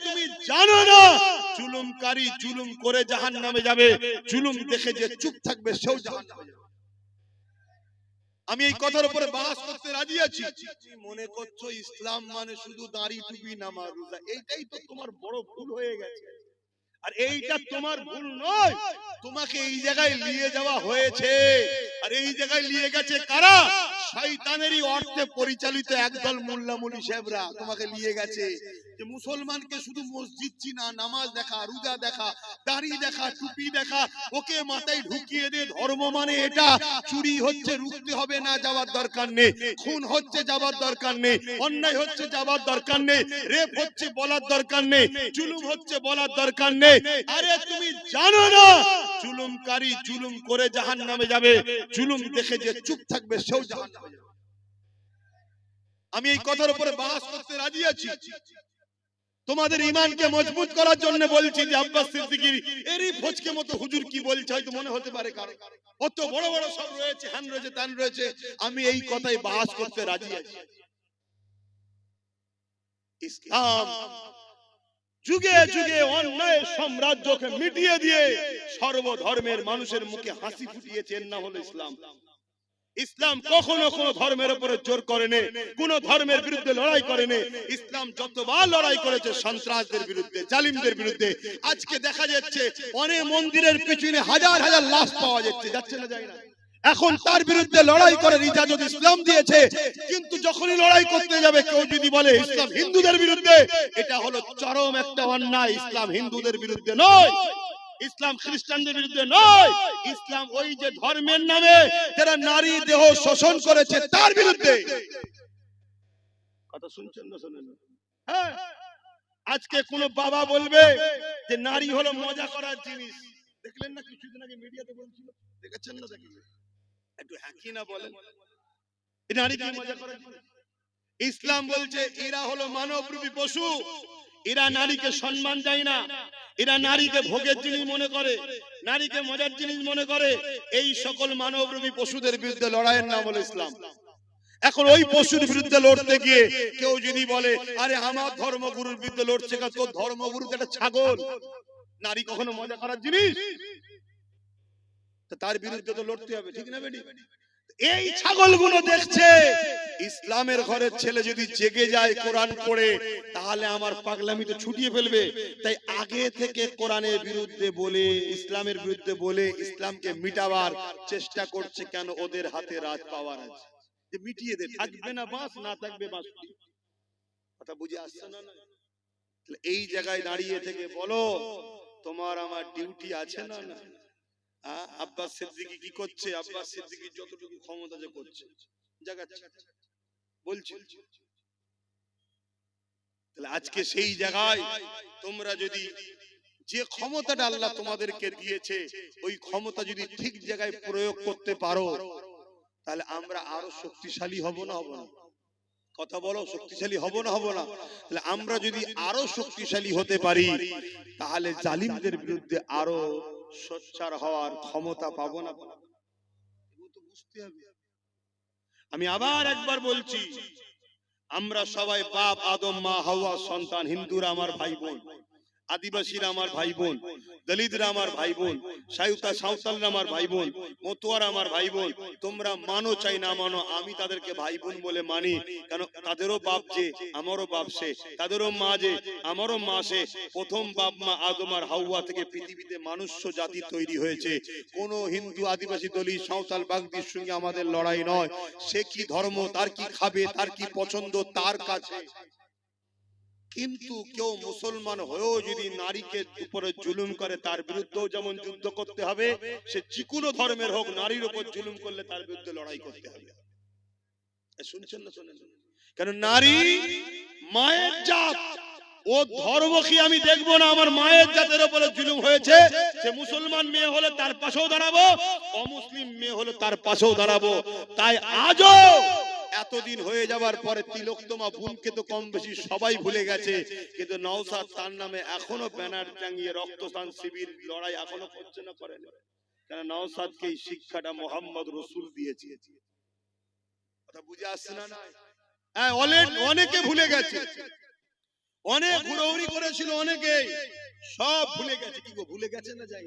তুমি জানো না জুলুমকারী জুলুম করে জাহান্নামে যাবে, জুলুম দেখে যে চুপ থাকবে সেও জাহান্নামে যাবে। আমি এই কথার উপরে বাস করতে রাজি আছি। তুমি মনে করছো ইসলাম মানে শুধু দাড়ি টুপি নামাজ রোজা, এইটাই তো তোমার বড় ভুল হয়ে গেছে। আর এইটা তোমার ভুল নয়, তোমাকে এই জায়গায় নিয়ে যাওয়া হয়েছে। আর এই জায়গায় নিয়ে গেছে কারা? শয়তানেরই অর্থে পরিচালিত একদল মোল্লা মুলি সাহেবরা তোমাকে নিয়ে গেছে যে মুসলমানকে শুধু মসজিদ চিনা, নামাজ দেখা, রোজা দেখা, দাড়ি দেখা, টুপি দেখা, ওকে মাথায় ঢুকিয়ে দিয়ে ধর্ম মানে এটা। চুরি হচ্ছে রুখতে হবে না, যাওয়ার দরকার নেই। খুন হচ্ছে যাওয়ার দরকার নেই। অন্যায় হচ্ছে যাওয়ার দরকার নেই। রেপ হচ্ছে বলার দরকার নেই। জুলুম হচ্ছে বলার দরকার নেই। আরে তুমি জানো না জুলুমকারী জুলুম করে জাহান্নামে যাবে, জুলুম দেখে যে চুপ থাকবে সেও জাহান্নামে যাবে। আমি এই কথার উপরে বাস করতে রাজি আছি। তোমাদের ঈমানকে মজবুত করার জন্য বলছি যে আব্বাস সিদ্দিকীর এরই ফজকে মতো হুজুর কি বলছে হয়তো মনে হতে পারে কারো, অত বড় বড় সব রয়েছে, হ্যান রয়েছে, তান রয়েছে। আমি এই কথাই বাস করতে রাজি আছি। ইসলাম যুগে যুগে অন্যায় সাম্রাজ্যকে মিটিয়ে দিয়ে সর্বধর্মের মানুষের মুখে হাসি ফুটিয়েছে, এর নাম হলো ইসলাম। ইসলাম কখনো কোন ধর্মের উপরে জোর করেনি, কোন ধর্মের বিরুদ্ধে লড়াই করেনি। ইসলাম যতবার লড়াই করেছে সন্ত্রাসদের বিরুদ্ধে, জালিমদের বিরুদ্ধে। আজকে দেখা যাচ্ছে অনেক মন্দিরের পিছনে হাজার হাজার লাশ পাওয়া যাচ্ছে, যাচ্ছে না যায় না। এখন তার বিরুদ্ধে লড়াই করার ইজাজত ইসলাম দিয়েছে। কিন্তু যখনই লড়াই করতে যাবে কেউ যদি বলে ইসলাম হিন্দুদের বিরুদ্ধে, এটা হলো চরম একটা অন্যায়। ইসলাম হিন্দুদের বিরুদ্ধে নয়, ইসলাম খ্রিস্টানদের বিরুদ্ধে নয়, ইসলাম ওই যে ধর্মের নামে যারা নারী দেহ শোষণ করেছে তার বিরুদ্ধে। কথা শুনছেন না শুনেন? হ্যাঁ, আজকে কোন বাবা বলবে যে নারী হলো মজা করার জিনিস। দেখলেন না কিছুদিন আগে মিডিয়াতে বলছিল, দেখেছেন না? দেখলেন একটু হ্যাঁ কি না বলেন, এই নারী কি মজা করার জিনিস? ইসলাম বলছে এরা হলো মানবরূপী পশু, এরা নারীকে সম্মান দেয় না, এরা নারীকে ভোগের জিনিস মনে করে, নারীকে মজার জিনিস মনে করে। এই সকল মানবরূপী পশুদের বিরুদ্ধে লড়াইয়ের নাম হলো ইসলাম। এখন ওই পশুর বিরুদ্ধে লড়তে গিয়ে কেউ যদি বলে আরে আমার ধর্মগুরুর বিরুদ্ধে লড়ছে, তোর ধর্মগুরু তো একটা ছাগল, নারী কখনো মজা করার জিনিস, তার বিরুদ্ধে তো লড়তে হবে, ঠিক না বেটি? এই ছাগলগুলো দেখছে ইসলামের ঘরের ছেলে যদি জেগে যায় কোরআন পড়ে, তাহলে আমার পাগলামি তো ছুটিয়ে ফেলবে। তাই আগে থেকে কোরআনের বিরুদ্ধে বলে, ইসলামের বিরুদ্ধে বলে ইসলামকে মিটাবার চেষ্টা করছে। কেন? ওদের হাতে রাজ পাওয়ার আছে, যে মিটিয়ে দে, থাকবে না বাস, না থাকবে বাস। কথা বুঝে আসছে না? এই জায়গায় দাঁড়িয়ে থেকে বলো তোমার আমার ডিউটি আছে না? না। আব্বাস সিদ্দিকী কি করছে? আব্বাস সিদ্দিকী যতটুকু ক্ষমতা যে করছে জাগাচ্ছে, বলছি। তাহলে আজকে সেই জায়গায় তোমরা যদি যে ক্ষমতাটা আল্লাহ তোমাদেরকে দিয়েছে ওই ক্ষমতা যদি ঠিক জায়গায় প্রয়োগ করতে পারো, তাহলে আমরা আরো শক্তিশালী হব না হব না? কথা বলো, শক্তিশালী হব না হব না? তাহলে আমরা যদি আরো শক্তিশালী হতে পারি, তাহলে জালিমদের বিরুদ্ধে আরো সোচ্চার হওয়ার ক্ষমতা পাবো না? বুঝতে হবে। আমি আবার একবার বলছি, আমরা সবাই বাপ আদম মা হাওয়া সন্তান। হিন্দুরা আমার ভাই বোন, আদিবাসীরা আমার ভাই বোন, দলিতরা আমার ভাই বোন, সাঁওতালরা আমার ভাই বোন, মতুয়ারা আমার ভাই বোন। তোমরা মানো চাই না মানো, আমি তাদেরকে ভাই বোন বলে মানি। কেন? তাদেরও বাপ যে আমারও বাপ সে, তাদেরও মা যে আমারও মা সে। প্রথম বাপ মা আদম আর হাওয়া থেকে পৃথিবীতে মানুষ্য জাতি তৈরি হয়েছে। কোন হিন্দু, আদিবাসী, দলিত, সাঁওতাল, বাগদির সঙ্গে আমাদের লড়াই নয়। সে কি ধর্ম, তার কি খাবে, তার কি পছন্দ, তার কাছে। কিন্তু কেউ মুসলমান হয়েও যদি নারীকে উপরে জুলুম করে, তার বিরুদ্ধেও যেমন যুদ্ধ করতে হবে। সে যে কোনো ধর্মের হোক, নারীর উপর জুলুম করলে তার বিরুদ্ধে লড়াই করতে হবে। শুনছেন না শোনেন? কেন? নারী মায়ের জাত, ও ধর্ম কি আমি দেখবো না? আমার মায়ের জাতের উপরে জুলুম হয়েছে, সে মুসলমান মেয়ে হলে তার পাশেও দাঁড়াবো, অমুসলিম মেয়ে হলে তার পাশেও দাঁড়াবো। তাই আজও এতদিন হয়ে যাবার পরে তিলোত্তমা বোনকে তো কম বেশি সবাই ভুলে গেছে, কিন্তু নওশাদ তার নামে এখনো ব্যানার টাঙিয়ে রক্তদান শিবির লড়াই এখনো করছে না? করে না? কেন? নওশাদকে এই শিক্ষাটা মোহাম্মদ রসুল দিয়েছে। কথা বুঝে আসছে না? হ্যাঁ, অনেকে ভুলে গেছে। অনেক ঘুরৌরি করেছিল অনেকে, সব ভুলে গেছে। কি গো, ভুলে গেছে না যাই?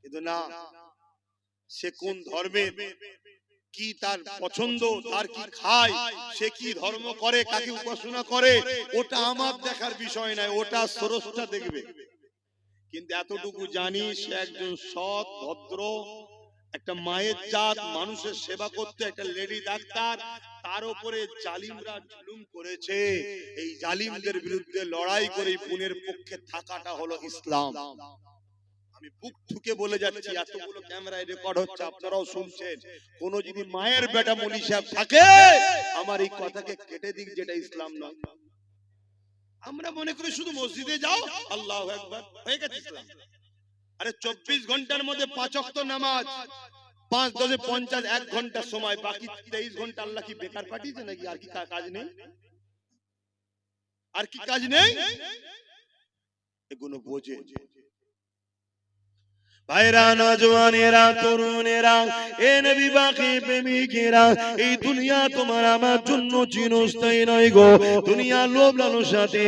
কিন্তু না, সে কোন ধর্মের, কি তার পছন্দ, তার কি খায়, সে কি ধর্ম করে, কাকে উপাসনা করে, ওটা আমার দেখার বিষয় নয়, ওটা স্রষ্টা দেখবে। কিন্তু এতটুকু জানি, সে একজন সৎ ভদ্র, একটা মায়ের জাত, মানুষের সেবা করতে, একটা লেডি ডাক্তার। তার উপরে জালিমরা জুলুম করেছে, এই জালিমদের বিরুদ্ধে লড়াই করে পুনের পক্ষে থাকাটা হলো ইসলাম। আমি বুক ঠুকে বলে যাচ্ছি, এতগুলো ক্যামেরায় রেকর্ড হচ্ছে, আপনারাও শুনছেন। কোন যদি মায়ের বেটা মলি সাহেব থাকে, আমার এই কথাকে কেটে দিক, যেটা ইসলাম নয়। আমরা মনে করি শুধু মসজিদে যাও, আল্লাহু আকবার, হয়ে গেছে ইসলাম। আরে 24 ঘন্টার মধ্যে 5 ওয়াক্ত নামাজ, 5 10 50, 1 ঘন্টা সময়, বাকি 23 ঘন্টা আল্লাহ কি বেকার পাঠিয়েছে নাকি? আর কি কাজ নেই? আর কি কাজ নেই? এগুলো বোঝে। ভাইরা, নওজওয়ানেরা, তরুণেরা, এ নবী বাকি প্রেমিকেরা, এই দুনিয়া তোমার আমার জন্য চিরস্থায়ী নয় গো। দুনিয়া লোভ লালসাতে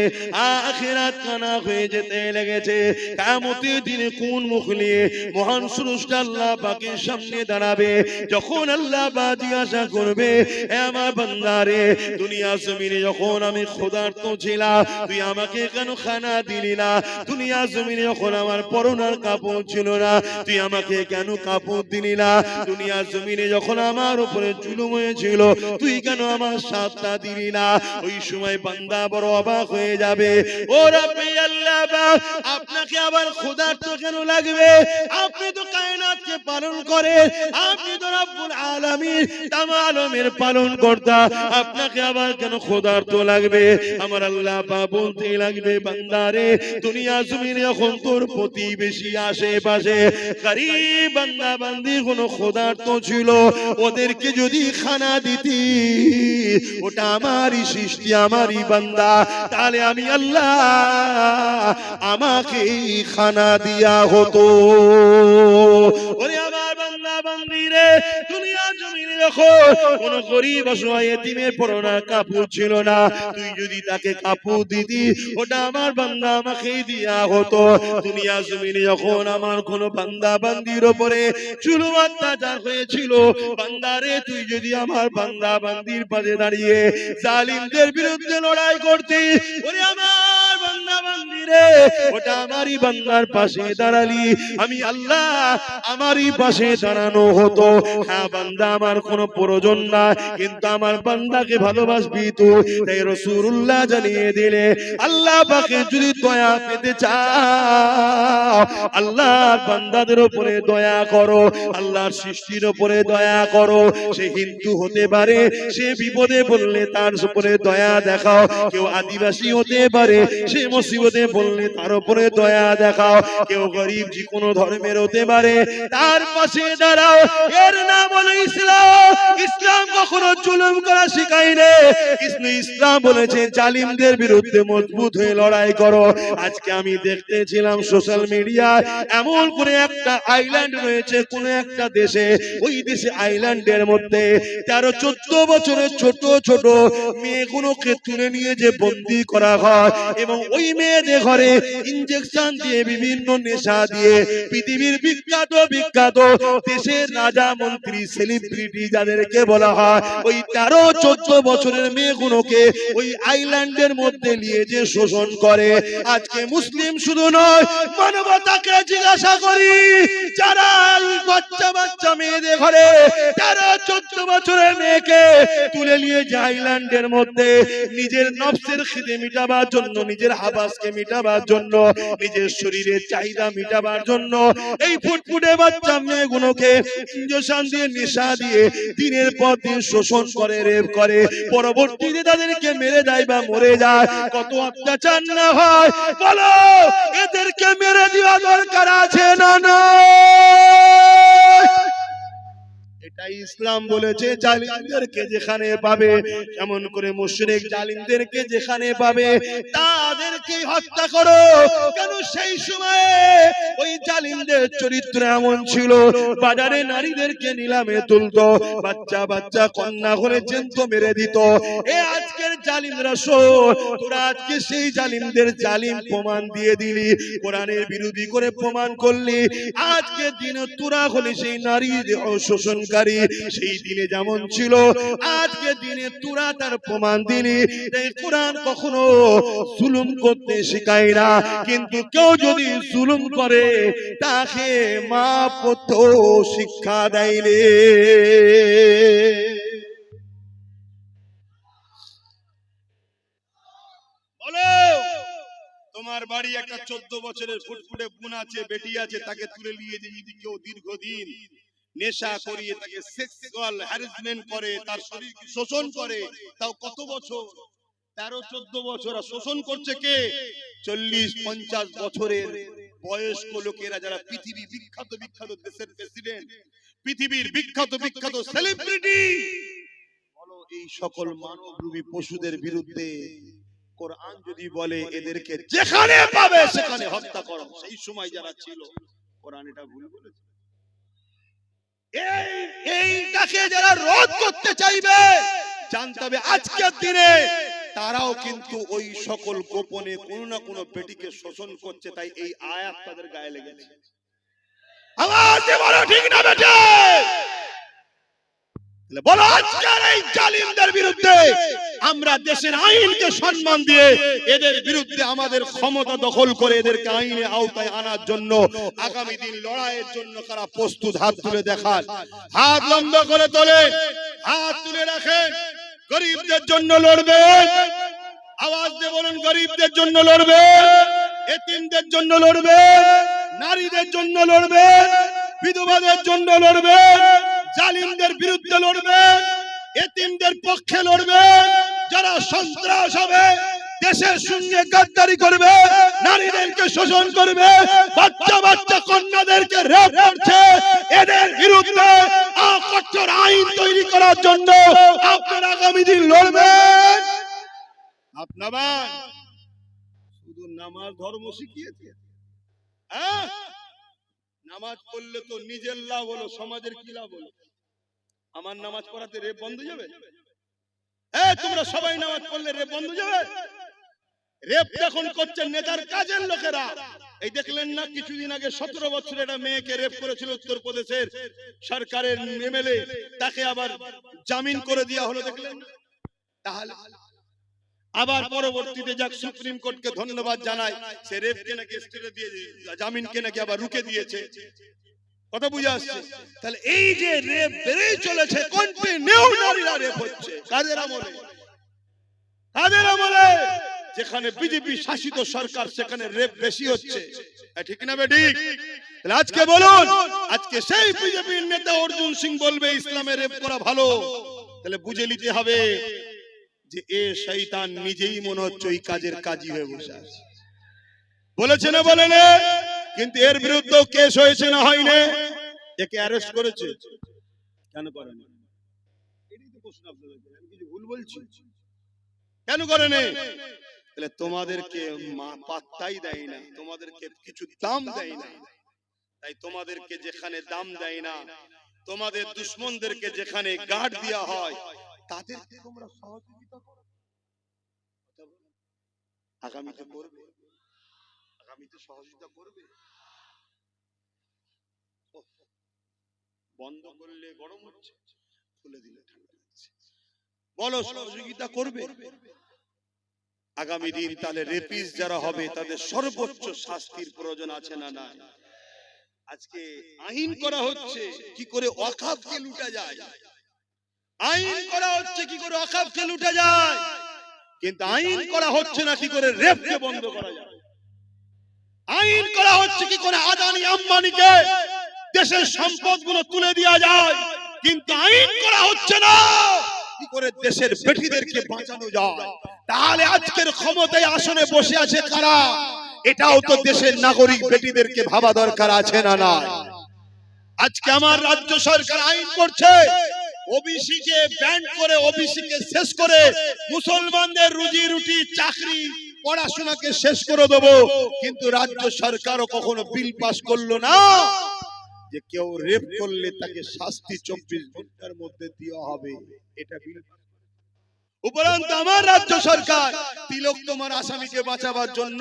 আখিরাত কানা হয়ে যেতে লেগেছে। কিয়ামতের দিনে কোন মুখ নিয়ে মহান স্রষ্টা আল্লাহ পাকের সামনে দাঁড়াবে? যখন আল্লাহ পাক জিজ্ঞাসা করবে, হে আমার বান্দারে, দুনিয়া জমিনে যখন আমি ক্ষুধার্ত ছিলাম, তুই আমাকে কেন খানা দিলি না? দুনিয়া জমিনে যখন আমার পরনার কাপড় ছিল না, তুই আমাকে কেন কাপড় দিলি না? দুনিয়া জমিনে যখন আমার উপরে জুলুম হয়েছিল, তুই কেন আমার সাথটা দিলি না? ওই সময় বান্দা বড় অবাক হয়ে যাবে। ও রব্বি আল্লাহ পাক, আপনাকে আবার ক্ষুধার্ত কেন লাগবে? আপনি তো কায়নাতকে পালন করেন, আপনি তো রব্বুল আলামিন, তাম আলমের পালন কর্তা, আপনাকে আবার কেন ক্ষুধার্ত লাগবে? আমার আল্লাহ পাক বলতে লাগবে, বান্দারে, দুনিয়া জমিনে যখন তোর প্রতিবেশী আশেপাশে গরীব বান্দা বান্দি কোনো ক্ষুধার্ত ছিল, ওদেরকে যদি খানা দিতি, ওটা আমারই সৃষ্টি, আমারই বান্দা, তাহলে আমি আল্লাহ আমাকে খানা দিয়া হতো। ওরে আমার বান্দা বান্দিরে, দুনিয়া জমিনে যখন কোন গরীব অসহায় এতিমের পরনে কাপড় ছিল না, তুই যদি তাকে কাপড় দিতি, ওটা আমার বান্দা আমাকে দিয়া হতো। দুনিয়া জমিনে যখন আমার কোন বান্দা বান্দির উপরে জুলুম অত্যাচার হয়েছিল, বান্দারে, তুই যদি আমার বান্দা বান্দির পাশে দাঁড়িয়ে জালিমদের বিরুদ্ধে লড়াই করতি, ওরে আমার বান্দা বান্দিরে, ওটা আমারই বান্দার পাশে দাঁড়ালি, আমি আল্লাহ আমারই পাশে দাঁড়ানো হতো। হ্যাঁ বান্দা, আমার কোনো প্রয়োজন না, কিন্তু আমার বান্দাকে ভালোবাসবি তো। তাই রাসূলুল্লাহ জানিয়ে দিলে, আল্লাহ পাকে যদি দয়া পেতে চাও, আল্লাহর বান্দাদের উপরে দয়া করো, আল্লাহর সৃষ্টির উপরে দয়া করো। সে হিন্দু হতে পারে, সে বিপদে পড়লে তার উপরে দয়া দেখাও। কেউ আদিবাসী হতে পারে, সে মুসিবতে পড়লে তার উপরে দয়া দেখাও। কেউ গরিব, যে কোনো ধর্মের হতে পারে, তার পাশে দাঁড়াও। এর নাম হলো ইসলাম। ইসলাম কখনো জুলুম করা শেখায় না। ইসলাম বলেছে জালিমদের বিরুদ্ধে মজবুত হয়ে লড়াই করো। আজকে আমি দেখতেছিলাম সোশ্যাল মিডিয়ায়, এমন কোন একটা আইল্যান্ড রয়েছে কোন একটা দেশে, ওই দেশে আইল্যান্ডের মধ্যে 13-14 বছরের ছোট ছোট মেয়েগুলোকে তুলে নিয়ে যে বন্দী করা হয়, এবং ওই মেয়েদের ঘরে ইনজেকশন দিয়ে, বিভিন্ন নেশা দিয়ে, পৃথিবীর বিখ্যাত বিখ্যাত দেশের রাজা মন্ত্রী সেলিব্রিটি যাদেরকে বলা হয়, ওই 13-14 বছরের মেয়েগুলোকে ওই আইল্যান্ডের মধ্যে নিয়ে যে শোষণ করে। আজকে মুসলিম শুধু নয়, মানবতাকে জিজ্ঞাসা করি, যারা বাচ্চা বাচ্চা মেয়েদের ঘরে 13-14 বছরের মেয়েকে তুলে নিয়ে যে আইল্যান্ডের মধ্যে নিজের নফসের খিদে মিটাবার জন্য, নিজের হাবাসকে মিটাবার জন্য, নিজের শরীরের চাহিদা মিটাবার জন্য, এই ফুটফুটে বাচ্চা মেয়েগুলোকে ইনজেকশন দিয়ে, নেশা দিয়ে দিনের পর দিন শোষণ করে, রেপ করে, পরবর্তীতে তাদেরকে মেরে দেয় বা মরে যায়। কত অত্যাচার না হয় বলো? এদেরকে মেরে দেওয়া দরকার আছে না? না, এটাই ইসলাম বলেছে, জালিমদেরকে যেখানে পাবে, এমন করে মুশরিক জালিমদেরকে যেখানে পাবে তাদেরকে হত্যা করো। কেন সেই সময়ে ওই জালিমদের চরিত্র এমন ছিল, বাজারে নারীদেরকে নিলামে তুলতো, বাচ্চা বাচ্চা কন্যা হলে জ্যান্ত মেরে দিত। এ আজকের জালিমরা শোন, তোরা আজকে সেই জালিমদের জালিম প্রমাণ দিয়ে দিলি, কোরআনের বিরোধী করে প্রমাণ করলি। আজকে দিনে তোরা হলে সেই নারীর শোষণকারী, সেই দিনে যেমন ছিল আজকে দিনে তোরা তার প্রমাণ দিলি। এই কোরআন কখনো জুলুম করতে শেখায় না, কিন্তু কেউ যদি জুলুম করে তাকে মাফ করতে শিক্ষা দেয় রে। বলো, তোমার বাড়ি একটা 14 বছরের ফুটফুটে বোন আছে, বেটি আছে, তাকে তুলে নিয়ে যদি কেউ দীর্ঘদিন নেশা করিয়ে তাকে সেক্সুয়াল হ্যারাসমেন্ট করে, তার শরীরকে শোষণ করে, তাও কত বছর, 13-14 বছর। শোষণ করছে কে? 40-50 বছরের বয়স্ক লোকেরা, যারা পৃথিবী বিখ্যাত বিখ্যাত দেশের প্রেসিডেন্ট, পৃথিবীর বিখ্যাত বিখ্যাত সেলিব্রিটি। বলো, এই সকল মানবরূপী পশুদের বিরুদ্ধে কোরআন যদি বলে এদেরকে যেখানে পাবে সেখানে হত্যা করো, সেই সময় যারা ছিল কোরআন এটা ভুল বলেছে? এইটাকে যারা রোধ করতে চাইবে, জানতে হবে আজকের দিনে তারাও কিন্তু ওই সকল গোপনে কোনো না কোনো বেটিকে শোষণ করছে, তাই এই আয়াত তাদের গায়ে লেগেছে। আওয়াজ দিয়ে বলো, ঠিক না বেটে? বলো, আজকের এই জালিমদের বিরুদ্ধে আমরা দেশের আইনকে সম্মান দিয়ে এদের বিরুদ্ধে আমাদের ক্ষমতা দখল করে এদেরকে আইনের আওতায় আনার জন্য আগামী দিন লড়াইয়ের জন্য কারা প্রস্তুত? হাত তুলে দেখান, হাত লম্বা করে তোলেন, হাত তুলে রাখেন। গরিবদের জন্য লড়বেন, আওয়াজ দিয়ে বলুন, গরিবদের জন্য লড়বেন, এতিমদের জন্য লড়বেন, নারীদের জন্য লড়বেন, বিধবাদের জন্য লড়বেন, জালিমদের বিরুদ্ধে লড়বেন, এতিমদের পক্ষে লড়বেন। যারা সন্ত্রাস হবে, দেশের সঙ্গে গাদ্দারি করবে, নারীদেরকে শোষণ করবে, বাচ্চা বাচ্চা কন্যাদেরকে রেপ করছে, এদের বিরুদ্ধে কঠোর আইন তৈরি করার জন্য আপনারা আগামী দিন লড়বেন। আপনারা শুধু নামাজ ধর্ম শিখিয়েছে, হ্যাঁ? নামাজ পড়লে তো নিজের লাভ হলো, সমাজের কি লাভ হলো? আমার নামাজ পড়াতে রেপ বন্ধ যাবে? তোমরা সবাই নামাজ পড়লে রেপ বন্ধ যাবে? রেপ এখন করছে নেতার কাজের লোকেরা। এই দেখলেন না কিছুদিন আগে 17 বছরের একটা মেয়েকে রেপ করেছিল উত্তরপ্রদেশের সরকারের এমএলএ, তাকে আবার জামিন করে দেওয়া হলো, দেখলেন? তাহলে আবার পরবর্তীতে যাক সুপ্রিম কোর্টকে ধন্যবাদ জানাই, সে রেপকে নাকি স্টেটে দিয়ে জামিনকে নাকি আবার রুকে দিয়েছে। কথা বুঝে আসছে? তাহলে এই যে রেপ বেড়েই চলেছে, কন্টিনিউ নারীরা রেপ হচ্ছে। কাদের আমলে? কাদের আমলে? যেখানে বিজেপি শাসিত সরকার সেখানে রেপ বেশি হচ্ছে, ঠিক না বেঠিক? তাহলে আজকে বলুন, আজকে সেই বিজেপির নেতা অর্জুন সিং বলবে ইসলামে রেপ করা ভালো, তাহলে বুঝে নিতে হবে যে এ শয়তান নিজেই মনে হচ্ছে ওই কাজের কাজী হয়ে বসে আছে। বলেছে না বলে না? কিন্তু এর বিরুদ্ধে কেস হয়েছে না হয়নি? একে অ্যারেস্ট করেছে, কেন করেনি? এটাই তো প্রশ্ন আপনাদের, আমি কিছু ভুল বলছি? কেন করেনি? তাহলে তোমাদেরকে পাত্তাই দেয় না, তোমাদেরকে কিছু দাম দেয় না, তাই তোমাদেরকে যেখানে দাম দেয় না, তোমাদের দুশমনদেরকে যেখানে গার্ড দেওয়া হয়, তাদেরকে তোমরা সহযোগিতা করো। আগামীতে করবে, আগামীতে সহযোগিতা করবে। বন্ধ করলে গরম হচ্ছে, খুলে দিলে ঠান্ডা লাগছে। বলো, সহযোগিতা করবে? আগামী দিন তাহলে রেপিস যারা হবে তাদের সর্বোচ্চ শাস্তির প্রয়োজন আছে না না? আজকে আইন করা হচ্ছে কি করে ওয়াকফকে লুটা যায়, আইন করা হচ্ছে কি করে ওয়াকফকে লুটা যায়, কিন্তু আইন করা হচ্ছে না কি করে রেপকে বন্ধ করা যায়। আইন করা হচ্ছে কি করে আদানি আম্বানিকে দেশের সম্পদগুলো তুলে দেওয়া যায়, কিন্তু আইন করা হচ্ছে না কি করে দেশের বেটিদেরকে বাঁচানো যায়। তাহলে আজকের ক্ষমতায় আসনে বসে আছে কারা, এটাও তো দেশের নাগরিক বেটিদেরকে ভাবা দরকার আছে না না? আজকে আমার রাজ্য সরকার আইন করছে ওবিসি কে ব্যান করে, ওবিসি কে শেষ করে মুসলমানদের রুজি রুটি চাকরি পড়াশোনাকে শেষ করে দেবো। কিন্তু রাজ্য সরকারও কখনো বিল পাস করলো না যে কেউ রেপ করলে তাকে শাস্তি 24 ঘন্টার মধ্যে দেওয়া হবে। এটা বিল। উপরন্ত আমার রাজ্য সরকার তিলক তোমার আসামিকে বাঁচাবার জন্য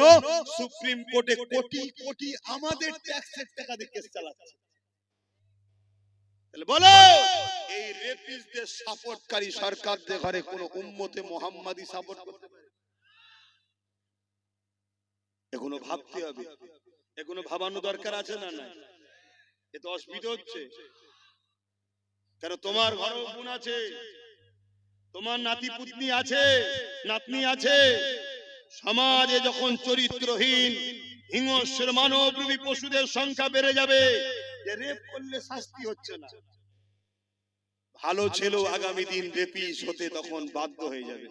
সুপ্রিম কোর্টে কোটি কোটি আমাদের ট্যাক্সের টাকা দিয়ে কেস চালাচ্ছে। তাহলে বলো এই রেপিস্টদের সাপোর্টকারী সরকারদের ঘরে কোন উম্মতে মুহাম্মাদি সাপোর্ট করতে পারে? এগুলো ভাবতে হবে, এগুলো ভাবানো দরকার আছে না? না, এ তো অসুবিধা হচ্ছে। কারণ তোমার ঘরেও বোন আছে, তোমার নাতি পুতনি আছে, নাতনি আছে। সমাজে যখন চরিত্রহীন হিংস্র মানবরূপী পশুদের সংখ্যা বেড়ে যাবে, যে রেপ করলে শাস্তি হচ্ছে না, ভালো ছেলেও আগামী দিন রেপিস হতে তখন বাধ্য হয়ে যাবে।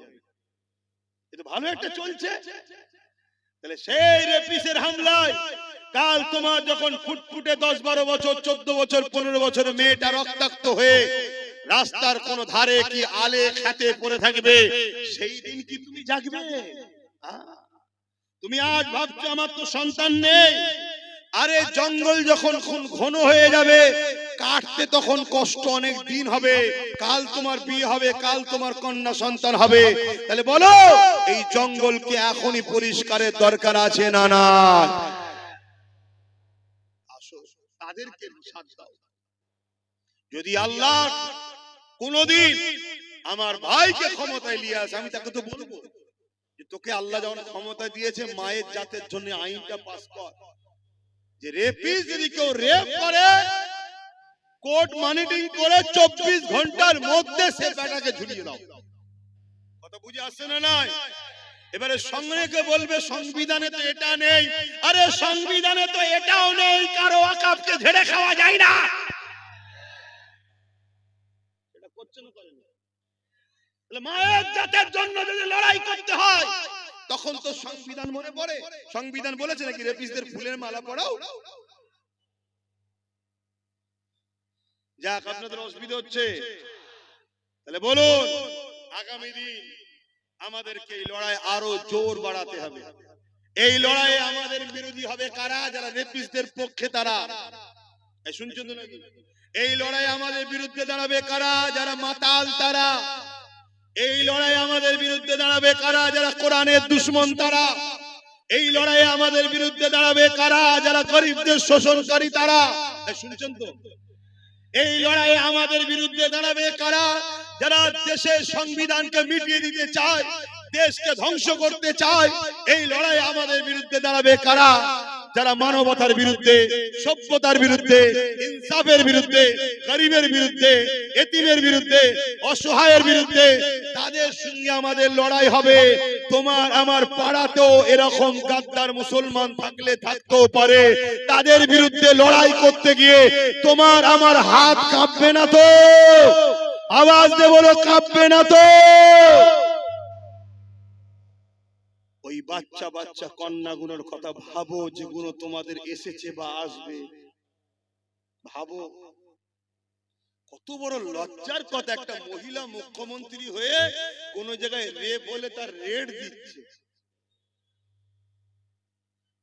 এটা ভালো একটা চলছে। তাহলে সেই রেপিসের হামলায় কাল তোমার যখন ফুটফুটে 10-12 বছর 14 বছর 15 বছরের মেয়েটা রক্তাক্ত হয়ে রাস্তার কোন ধারে কি আলে খেতে পড়ে থাকবে, সেই দিন কি তুমি জাগবে? তুমি আজ ভাবছো আমার তো সন্তান নেই। আরে জঙ্গল যখন ঘন হয়ে যাবে, কাটতে তখন কষ্ট অনেক দিন হবে। কাল তোমার বিয়ে হবে, কাল তোমার কন্যা সন্তান হবে। তাহলে বলো এই জঙ্গলকে এখনই পরিষ্কারের দরকার আছে না? না, আসো তাদেরকে সাথ দাও। যদি আল্লাহ কোনদিন আমার ভাইকে ক্ষমতায় নিয়ে আসে, আমি তাকে তো বলবো যে তোকে আল্লাহ যখন ক্ষমতা দিয়েছে মায়ের জাতের জন্য আইনটা পাস কর, যে রেপিস যদি কেউ রেপ করে কোর্ট মনিটরিং করে 24 ঘন্টার মধ্যে সে বেটাকে ঝুলিয়ে দাও। কথা বুঝে আসছে না? নাই। এবারে সঙ্গে বলবে সংবিধানে তো এটা নেই। আরে সংবিধানে তো এটাও নেই, কারো ওয়াকফকে ঝেড়ে খাওয়া যায় না। এটা করছে না, করেন না। তাহলে মায়ের জাতের জন্য যদি লড়াই করতে হয় তখন তো সংবিধান মনে পড়ে। সংবিধান বলেছে নাকি রেপিসদের ফুলের মালা পরাও? যাক, আপনাদের অসুবিধা হচ্ছে। তাহলে বলুন আগামী দিন আমাদেরকে এই লড়াই আরো জোর বাড়াতে হবে। এই লড়াইয়ে আমাদের বিরোধী হবে কারা? যারা রেপিসদের পক্ষে তারা। শুনছেন তো নাকি? এই লড়াই আমাদের বিরুদ্ধে দাঁড়াবে কারা? যারা মাতাল তারা। এই লড়াই আমাদের বিরুদ্ধে দাঁড়াবে কারা? যারা কোরআনের দুশমন তারা। এই লড়াই আমাদের বিরুদ্ধে দাঁড়াবে কারা? যারা গরিবদের শোষণকারী তারা। শুনছেন তো? এই লড়াই আমাদের বিরুদ্ধে দাঁড়াবে কারা? যারা দেশের সংবিধানকে মিটিয়ে দিতে চায়, দেশকে ধ্বংস করতে চায়। এই লড়াই আমাদের বিরুদ্ধে দাঁড়াবে কারা? যারা মানবতার বিরুদ্ধে, সভ্যতার বিরুদ্ধে, ইনসাফের বিরুদ্ধে, গরিবের বিরুদ্ধে, এতিমের বিরুদ্ধে, অসহায়ের বিরুদ্ধে। তাদের সঙ্গে আমাদের লড়াই হবে। তোমার আমার পাড়াতেও এরকম গাদ্দার মুসলমান থাকলে থাকতেও পারে। তাদের বিরুদ্ধে লড়াই করতে গিয়ে তোমার আমার হাত কাঁপবে না তো? আওয়াজ দিয়ে বলো, কাঁপবে না তো? ওই বাচ্চা বাচ্চা কন্যাগুলোর কথা ভাবো, যেগুলো তোমাদের এসেছে বা আসবে। ভাবো কত বড় লজ্জার কথা, একটা মহিলা মুখ্যমন্ত্রী হয়ে কোন জায়গায় রেপ হলে তার রেড দিচ্ছে।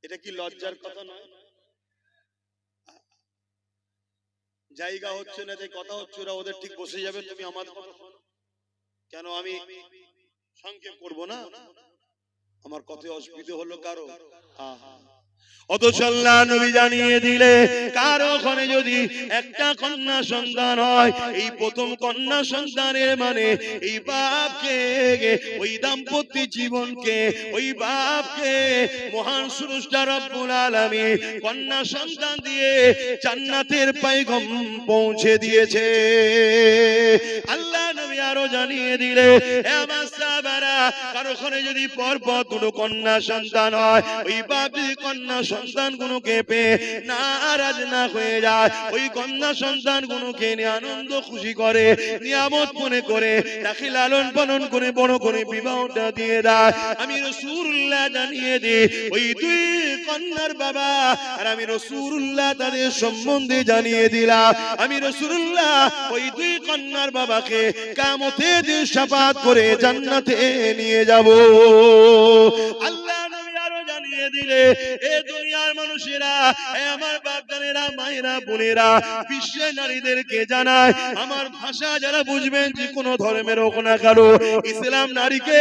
এটা কি লজ্জার কথা নয়? জায়গা হচ্ছে না, যে কথা হচ্ছে, ওরা ওদের ঠিক বসে যাবে। তুমি আমার কথা শোনো। কেন আমি সংক্ষেপ করবো না? আমার কথায় অসুবিধা হলো কারো? অথচ আল্লাহ নবী জানিয়ে দিলে কারো ওখানে যদি একটা কন্যা সন্তান হয়, এই প্রথম কন্যা সন্তানের মানে এই বাপকে, ওই দাম্পত্য জীবনকে, ওই বাপকে মহান স্রষ্টা রব্বুল আলামিন কন্যা সন্তান দিয়ে জান্নাতের পয়গাম পৌঁছে দিয়েছে। আল্লাহ নবী আরো জানিয়ে দিলে আমার সাহাবারা কারো ওখানে যদি পরপর দুটো কন্যা সন্তান হয়, ওই বাপ যদি কন্যা সন্তান গুলোকে পেয়ে নারাজ না হয়ে যায়, ওই কন্যা সন্তান গুলোকে নিয়ে আনন্দ খুশি করে, নিয়ামত মনে করে তাকে লালন পালন করে বড় করে বিবাহটা দিয়ে দেয়। আমি রাসূলুল্লাহ জানিয়ে দিই, ওই দুই কন্যার বাবা আর আমি রাসূলুল্লাহ তাদের সম্বন্ধে জানিয়ে দিলাম। আমি রাসূলুল্লাহ ওই দুই কন্যার বাবাকে কিয়ামতের দিন শাফাআত করে জান্নাতে নিয়ে যাব। আল্লাহ নবী আরো জানিয়ে দিলে, এ দুনিয়ার মানুষেরা, এ আমার বাপদানেরা, মায়েরা, বোনেরা, বিশ্বের নারীদেরকে জানায়, আমার ভাষা যারা বুঝবেন, যে কোনো ধর্মের হোক না কেন, ইসলাম নারীকে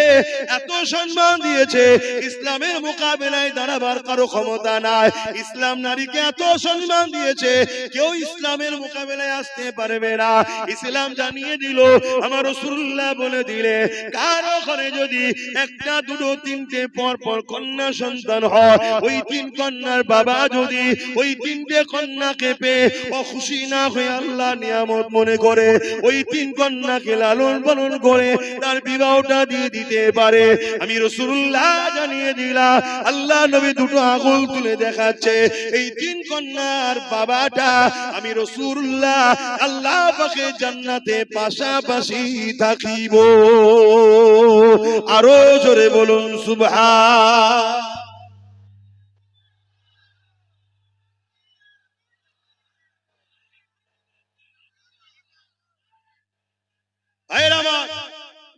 এত সম্মান দিয়েছে, ইসলামের মোকাবেলায় দাঁড়াবার কারো ক্ষমতা নাই। ইসলাম নারীকে এত সম্মান দিয়েছে, কেউ ইসলামের মোকাবেলায় আসতে পারবে না। ইসলাম জানিয়ে দিল, আমার রাসূলুল্লাহ বলে দিলে, কারো ঘরে যদি একটা, দুটো, তিনটে পর পর কন্যা সন্তান হয়, ওই তিন কন্যার বাবা যদি ওই তিনটে কন্যাকে পেয়ে খুশি না হয়ে আল্লাহ নিয়ামত মনে করে ওই তিন কন্যাকে লালন পালন করে তার বিবাহটা দিয়ে দিতে পারে। আমি রাসূলুল্লাহ জানিয়ে দিলাম, আল্লাহ নবী দুটো আঙুল তুলে দেখাচ্ছে, এই তিন কন্যার বাবাটা আমি রাসূলুল্লাহ আল্লাহ পাকের জান্নাতে পাশাপাশি থাকিব। আরো জোরে বলুন সুবহান।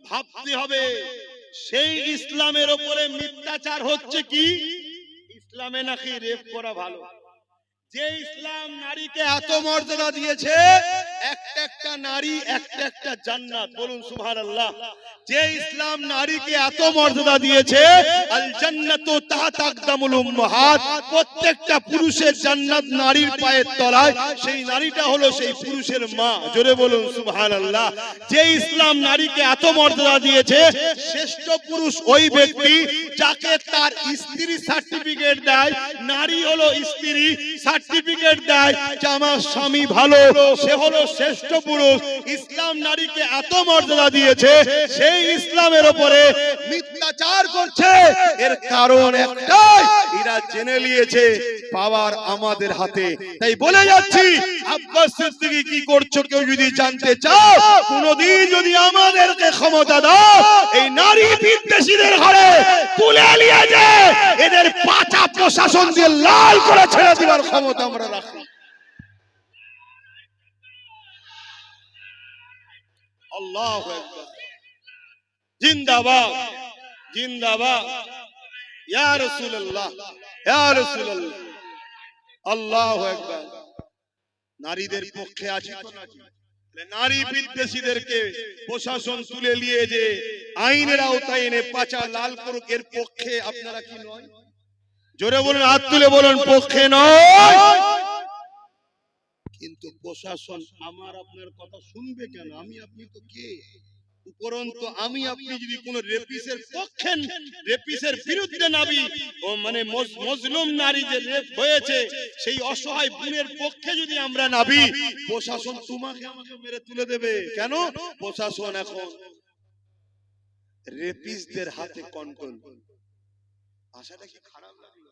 ভাবতে হবে, সেই ইসলামের উপরে মিথ্যাচার হচ্ছে কি? ইসলামে নাকি রেপ করা ভালো। যে ইসলাম নারীকে এত মর্যাদা দিয়েছে, একটা একটা নারী একটা একটা জান্নাত, বলুন সুবহানাল্লাহ। যে ইসলাম নারীকে এত মর্যাদা দিয়েছে, আল জান্নাতু তাহতা আকদামুল উম্মাহাত, প্রত্যেকটা পুরুষের জান্নাত নারীর পায়ের তলায়, সেই নারীটা হলো সেই পুরুষের মা, জোরে বলুন সুবহানাল্লাহ। যে ইসলাম নারীকে এত মর্যাদা দিয়েছে, শ্রেষ্ঠ পুরুষ ওই ব্যক্তি যাকে তার স্ত্রী সার্টিফিকেট দেয়, নারী হলো স্ত্রী সার্টিফিকেট দেয় যে আমার স্বামী ভালো, সে হলো শ্রেষ্ঠ পুরুষ। ইসলাম নারীকে এত মর্যাদা দিয়েছে, সেই ইসলামের উপরে মিথ্যাচার করছে, এর কারণ একটাই, এরা জেনে নিয়েছে পাওয়ার আমাদের হাতে। তাই বলে যাচ্ছি, আব্বাস সিদ্দিকী কি করছো কেউ যদি জানতে চাও, কোনদিন যদি আমাদেরকে ক্ষমতা দাও, এই নারী বিদ্বেষীদের ঘরে তুলে নিয়ে যায় এদের পাঁচা প্রশাসন দিয়ে লাল করে ছেড়ে দেওয়ার ক্ষমতা আমরা রাখি। আল্লাহু আকবার, জিন্দাবাদ জিন্দাবাদ, ইয়া রাসূলুল্লাহ ইয়া রাসূলুল্লাহ, আল্লাহু আকবার। নারীদের পক্ষে আছি তো নাকি? নারী বিদ্বেষীদেরকে প্রশাসন তুলে নিয়ে যে আইনের আওতায় এনে পাঁচা লাল করুক, এর পক্ষে আপনারা কি নয়? জোরে বলুন, হাত তুলে বলুন, পক্ষে নয়। কিন্তু প্রশাসন আমার আপনার কথা শুনবে কেন? আমি আপনি তো কে? উপরন্তু আমি আপনি যদি কোন রেপিসের পক্ষে, রেপিসের বিরুদ্ধে নাবি, ও মানে মজলুম নারী যে রেপ হয়েছে, সেই অসহায় বোনের পক্ষে যদি আমরা নাবি, প্রশাসন তোমাকে আমাকে মেরে তুলে দেবে। কেন? প্রশাসন এখন রেপিসদের হাতে কন্ট্রোল। আশাটা কি খারাপ লাগলো?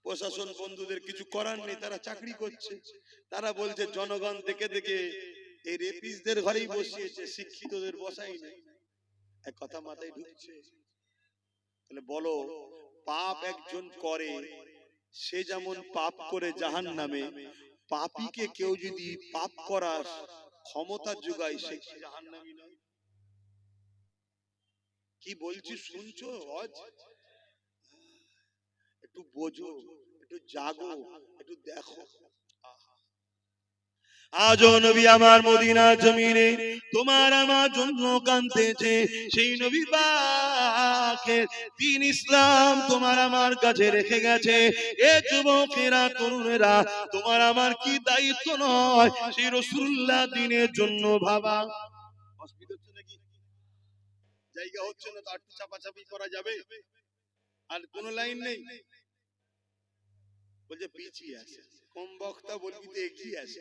প্রশাসন বন্ধুদের কিছু করার নেই, তারা চাকরি করছে। তারা বলছে জনগণ দেখে দেখে এই রেপিসদের ঘরেই বসিয়েছে, শিক্ষিতদের বসাই নেই। এক কথা মাথায় ঢুকছে? তাহলে বলো, পাপ একজন করে, সে যেমন পাপ করে জাহান্নামে, পাপীকে কেউ যদি পাপ করার ক্ষমতা যোগায়, সে কি জাহান্নামী নয়? কি বলছি শুনছো? একটু বোঝো, একটু জাগো, একটু দেখো। আজও নবী আমার মদিনা জমিনে তোমার আমার জন্য কাঁদতেছে। সেই নবী পাকের দ্বীন ইসলাম তোমার আমার কাছে রেখে গেছে। এ যুবকেরা, তরুণেরা, তোমার আমার কি দায়িত্ব নয় সেই রাসূলুল্লাহ দ্বীনের জন্য ভাবা? অসুবিধা হচ্ছে নাকি? জায়গা হচ্ছে না তো একটু চাপাচাপি করা যাবে? আর কোন লাইন নেই? বলছে পিছিয়ে আছে, কম বক্তা বলবি তো এগিয়ে আছে।